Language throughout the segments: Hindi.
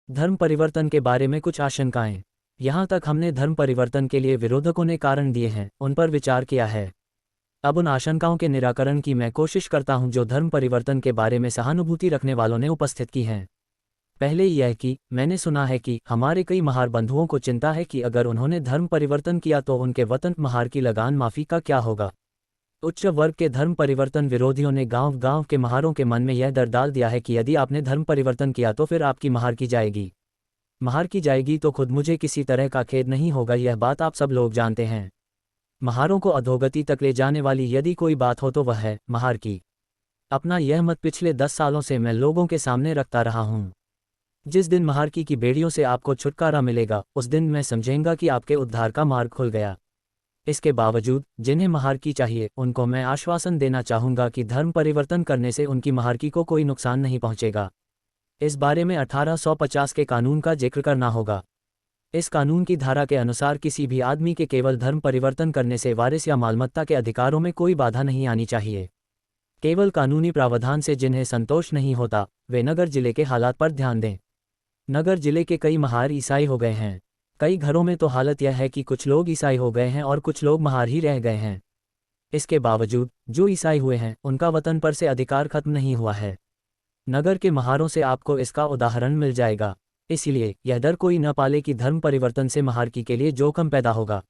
धर्म परिवर्तन के बारे में कुछ आशंकाएं। यहाँ तक हमने धर्म परिवर्तन के लिए विरोधकों ने कारण दिए हैं, उन पर विचार किया है। अब उन आशंकाओं के निराकरण की मैं कोशिश करता हूं जो धर्म परिवर्तन के बारे में सहानुभूति रखने वालों ने उपस्थित की हैं। पहले यह कि मैंने सुना है कि हमारे कई महार बंधुओं को चिंता है कि अगर उन्होंने धर्म परिवर्तन किया तो उनके वतन महार की लगान माफी का क्या होगा। उच्च वर्ग के धर्म परिवर्तन विरोधियों ने गांव-गांव के महारों के मन में यह डर डाल दिया है कि यदि आपने धर्म परिवर्तन किया तो फिर आपकी महार की जाएगी। महार की जाएगी तो खुद मुझे किसी तरह का खेद नहीं होगा, यह बात आप सब लोग जानते हैं। महारों को अधोगति तक ले जाने वाली यदि कोई बात हो तो वह है महार की। अपना यह मत पिछले 10 सालों से मैं लोगों के सामने रखता रहा हूं। जिस दिन महारकी की बेड़ियों से आपको छुटकारा मिलेगा उस दिन मैं समझेंगा कि आपके उद्धार का मार्ग खुल गया। इसके बावजूद जिन्हें महारकी चाहिए उनको मैं आश्वासन देना चाहूंगा कि धर्म परिवर्तन करने से उनकी महारकी को कोई नुकसान नहीं पहुंचेगा। इस बारे में 1850 के कानून का जिक्र करना होगा। इस कानून की धारा के अनुसार किसी भी आदमी के केवल धर्म परिवर्तन करने से वारिस या मालमत्ता के अधिकारों में कोई बाधा नहीं आनी चाहिए। केवल कानूनी प्रावधान से जिन्हें संतोष नहीं होता वे नगर जिले के हालात पर ध्यान दें। नगर जिले के कई महार ईसाई हो गए हैं। कई घरों में तो हालत यह है कि कुछ लोग ईसाई हो गए हैं और कुछ लोग महार ही रह गए हैं। इसके बावजूद जो ईसाई हुए हैं उनका वतन पर से अधिकार खत्म नहीं हुआ है। नगर के महारों से आपको इसका उदाहरण मिल जाएगा। इसलिए यह डर कोई न पाले कि धर्म परिवर्तन से महारकी के लिए जोखिम पैदा होगा।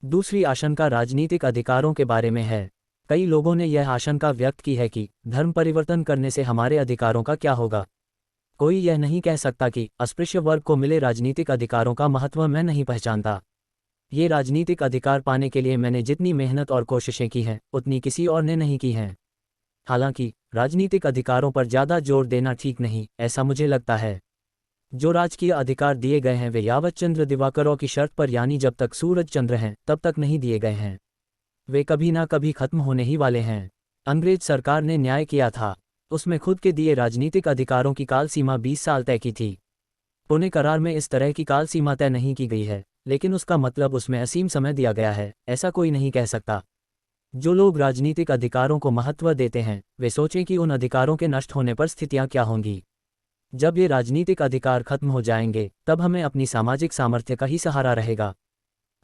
दूसरी आशंका राजनीतिक अधिकारों के बारे में है। कई लोगों ने यह आशंका व्यक्त की है कि धर्म परिवर्तन करने से हमारे अधिकारों का क्या होगा। कोई यह नहीं कह सकता कि अस्पृश्य वर्ग को मिले राजनीतिक अधिकारों का महत्व मैं नहीं पहचानता। ये राजनीतिक अधिकार पाने के लिए मैंने जितनी मेहनत और कोशिशें की हैं उतनी किसी और ने नहीं की हैं। हालांकि राजनीतिक अधिकारों पर ज़्यादा जोर देना ठीक नहीं, ऐसा मुझे लगता है। जो राजकीय अधिकार दिए गए हैं वे यावत चंद्र दिवाकरों की शर्त पर, यानी जब तक सूरज चंद्र हैं तब तक नहीं दिए गए हैं। वे कभी ना कभी खत्म होने ही वाले हैं। अंग्रेज सरकार ने न्याय किया था। उसमें खुद के दिए राजनीतिक अधिकारों की काल सीमा 20 साल तय की थी। पुणे करार में इस तरह की काल सीमा तय नहीं की गई है, लेकिन उसका मतलब उसमें असीम समय दिया गया है, ऐसा कोई नहीं कह सकता। जो लोग राजनीतिक अधिकारों को महत्व देते हैं वे सोचें कि उन अधिकारों के नष्ट होने पर स्थितियां क्या होंगी। जब ये राजनीतिक अधिकार खत्म हो जाएंगे तब हमें अपनी सामाजिक सामर्थ्य का ही सहारा रहेगा।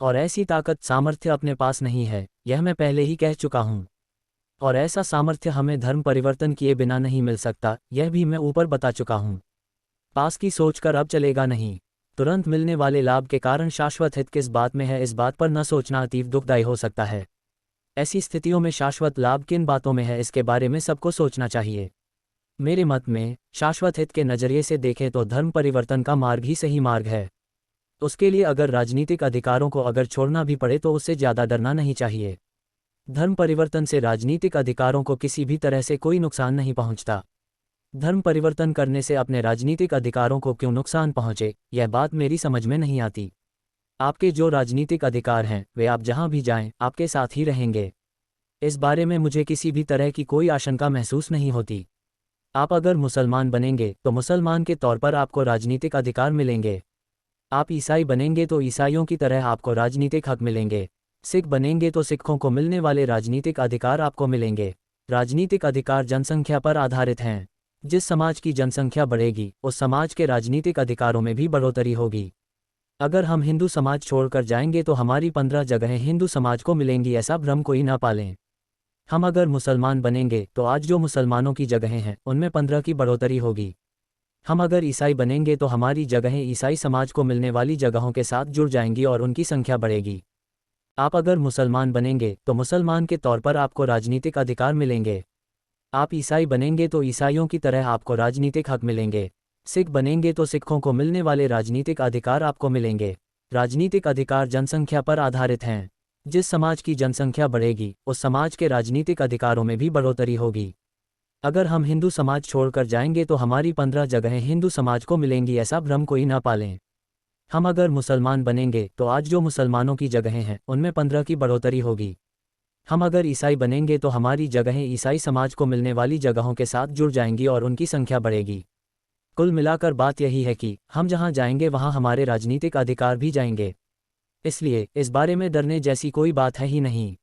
और ऐसी ताकत सामर्थ्य अपने पास नहीं है, यह मैं पहले ही कह चुका हूँ। और ऐसा सामर्थ्य हमें धर्म परिवर्तन किए बिना नहीं मिल सकता, यह भी मैं ऊपर बता चुका हूँ। पास की सोचकर अब चलेगा नहीं। तुरंत मिलने वाले लाभ के कारण शाश्वत हित किस बात में है, इस बात पर न सोचना अतीव दुखदायी हो सकता है। ऐसी स्थितियों में शाश्वत लाभ किन बातों में है इसके बारे में सबको सोचना चाहिए। मेरे मत में शाश्वत हित के नज़रिए से देखें तो धर्म परिवर्तन का मार्ग ही सही मार्ग है। उसके लिए अगर राजनीतिक अधिकारों को अगर छोड़ना भी पड़े तो उससे ज़्यादा डरना नहीं चाहिए। धर्म परिवर्तन से राजनीतिक अधिकारों को किसी भी तरह से कोई नुकसान नहीं पहुंचता। धर्म परिवर्तन करने से अपने राजनीतिक अधिकारों को क्यों नुकसान पहुंचे, यह बात मेरी समझ में नहीं आती। आपके जो राजनीतिक अधिकार हैं वे आप जहां भी जाएं आपके साथ ही रहेंगे। इस बारे में मुझे किसी भी तरह की कोई आशंका महसूस नहीं होती। आप अगर मुसलमान बनेंगे तो मुसलमान के तौर पर आपको राजनीतिक अधिकार मिलेंगे। आप ईसाई बनेंगे तो ईसाइयों की तरह आपको राजनीतिक हक मिलेंगे। सिख बनेंगे तो सिखों को मिलने वाले राजनीतिक अधिकार आपको मिलेंगे। राजनीतिक अधिकार जनसंख्या पर आधारित हैं। जिस समाज की जनसंख्या बढ़ेगी उस समाज के राजनीतिक अधिकारों में भी बढ़ोतरी होगी। अगर हम हिंदू समाज छोड़कर जाएंगे तो हमारी 15 जगहें हिंदू समाज को मिलेंगी, ऐसा भ्रम कोई ना पालें। हम अगर मुसलमान बनेंगे तो आज जो मुसलमानों की जगहें हैं उनमें 15 की बढ़ोतरी होगी। हम अगर ईसाई बनेंगे तो हमारी जगहें ईसाई समाज को मिलने वाली जगहों के साथ जुड़ जाएंगी और उनकी संख्या बढ़ेगी। आप अगर मुसलमान बनेंगे तो मुसलमान के तौर पर आपको राजनीतिक अधिकार मिलेंगे। आप ईसाई बनेंगे तो ईसाइयों की तरह आपको राजनीतिक हक मिलेंगे। सिख बनेंगे तो सिखों को मिलने वाले राजनीतिक अधिकार आपको मिलेंगे। राजनीतिक अधिकार जनसंख्या पर आधारित हैं। जिस समाज की जनसंख्या बढ़ेगी उस समाज के राजनीतिक अधिकारों में भी बढ़ोतरी होगी। अगर हम हिंदू समाज छोड़कर जाएंगे तो हमारी 15 जगहें हिंदू समाज को मिलेंगी, ऐसा भ्रम कोई ना पालें। हम अगर मुसलमान बनेंगे तो आज जो मुसलमानों की जगहें हैं उनमें 15 की बढ़ोतरी होगी। हम अगर ईसाई बनेंगे तो हमारी जगहें ईसाई समाज को मिलने वाली जगहों के साथ जुड़ जाएंगी और उनकी संख्या बढ़ेगी। कुल मिलाकर बात यही है कि हम जहां जाएंगे वहां हमारे राजनीतिक अधिकार भी जाएंगे। इसलिए इस बारे में डरने जैसी कोई बात है ही नहीं।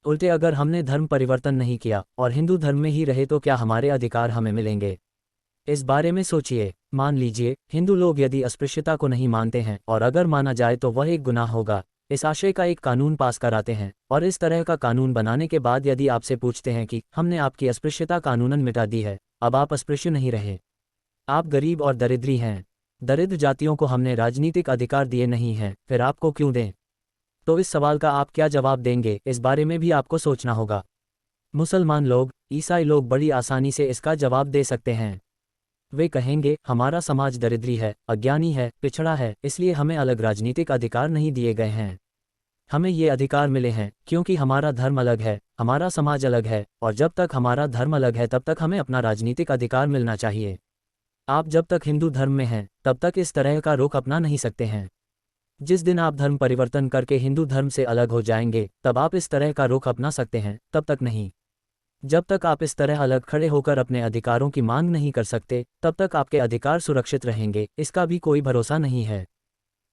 उल्टे अगर हमने धर्म परिवर्तन नहीं किया और हिंदू धर्म में ही रहे तो क्या हमारे अधिकार हमें मिलेंगे? इस बारे में सोचिए। मान लीजिए हिंदू लोग यदि अस्पृश्यता को नहीं मानते हैं और अगर माना जाए तो वह एक गुनाह होगा, इस आशय का एक कानून पास कराते हैं और इस तरह का कानून बनाने के बाद यदि आपसे पूछते हैं कि हमने आपकी अस्पृश्यता कानूनन मिटा दी है, अब आप अस्पृश्य नहीं रहे, आप गरीब और दरिद्री हैं, दरिद्र जातियों को हमने राजनीतिक अधिकार दिए नहीं हैं, फिर आपको क्यों दें? तो इस सवाल का आप क्या जवाब देंगे, इस बारे में भी आपको सोचना होगा। मुसलमान लोग, ईसाई लोग बड़ी आसानी से इसका जवाब दे सकते हैं। वे कहेंगे हमारा समाज दरिद्री है, अज्ञानी है, पिछड़ा है, इसलिए हमें अलग राजनीतिक अधिकार नहीं दिए गए हैं। हमें ये अधिकार मिले हैं क्योंकि हमारा धर्म अलग है, हमारा समाज अलग है, और जब तक हमारा धर्म अलग है तब तक हमें अपना राजनीतिक अधिकार मिलना चाहिए। आप जब तक हिंदू धर्म में हैं तब तक इस तरह का रुख अपना नहीं सकते हैं। जिस दिन आप धर्म परिवर्तन करके हिंदू धर्म से अलग हो जाएंगे तब आप इस तरह का रुख अपना सकते हैं, तब तक नहीं। जब तक आप इस तरह अलग खड़े होकर अपने अधिकारों की मांग नहीं कर सकते तब तक आपके अधिकार सुरक्षित रहेंगे, इसका भी कोई भरोसा नहीं है।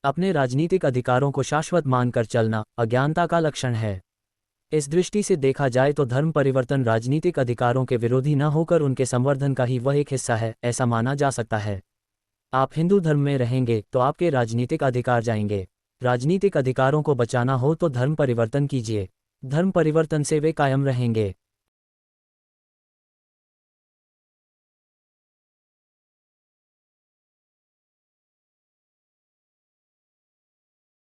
अपने राजनीतिक अधिकारों को शाश्वत मानकर चलना अज्ञानता का लक्षण है। इस दृष्टि से देखा जाए तो धर्म परिवर्तन राजनीतिक अधिकारों के विरोधी न होकर उनके संवर्धन का ही वह एक हिस्सा है, ऐसा माना जा सकता है। आप हिंदू धर्म में रहेंगे तो आपके राजनीतिक अधिकार जाएंगे। राजनीतिक अधिकारों को बचाना हो तो धर्म परिवर्तन कीजिए, धर्म परिवर्तन से वे कायम रहेंगे।